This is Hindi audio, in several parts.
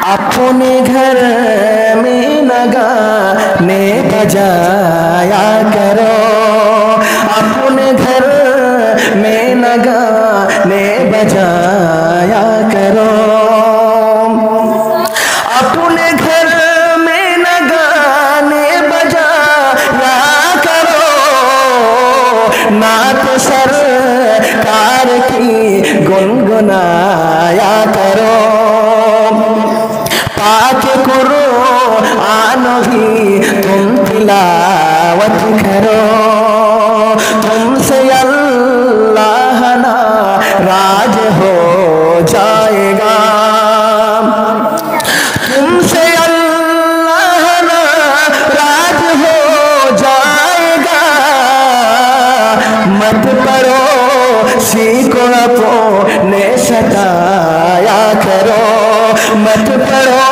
अपने घर में न गाने बजाया करो, अपने घर में न गाने बजाया करो, अपने घर में न गाने बजाया करो, नात सरकार की गुनगुनाया करो, पाक कुरान भी तुम तिलावत करो, तुमसे अल्लाह नाराज हो जाएगा, तुमसे अल्लाह नाराज हो जाएगा, मत पढ़ो सीखो अपने सताया करो, मत पढ़ो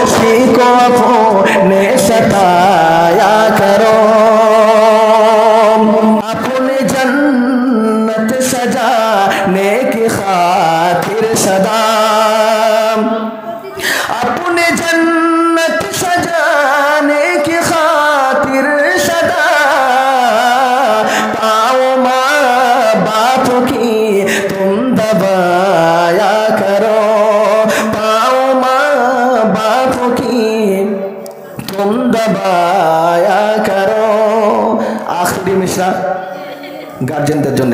सीखो अपने सताया करो, अपने जन्नत सजाने की खातिर सदा, अपने जन्नत सजाने की खातिर सदा, पाओ माँ बाप की तुम दबाया करो, पाओ माँ बाप की तुम दबाया करो। आखिरी मिश्रा गार्जियनদের জন্য,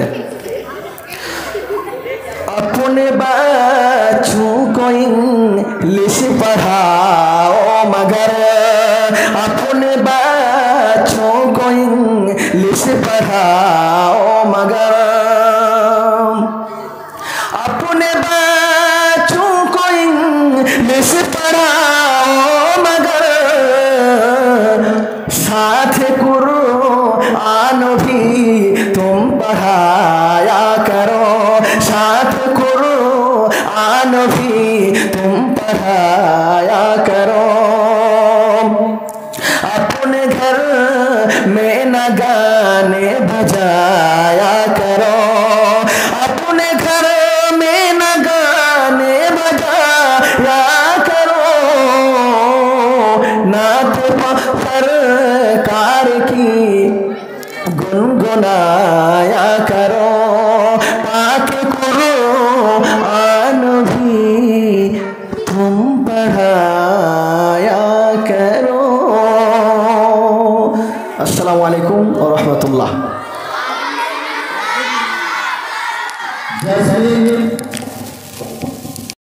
अपने बच्चों को इंग्लिश पढ़ाओ मगर, अपने बच्चों को इंग्लिश पढ़ाओ मगर, अपने बच्चों को इंग्लिश पढ़ाओ मगर, साथ कुरान भी तुम पढ़ाया करो, साथ कुरान भी तुम पढ़ाया करो, अपने घर में न गाने बजाया करो, अपने घर में न गाने बजाया करो, नात सरकार की गुनगुना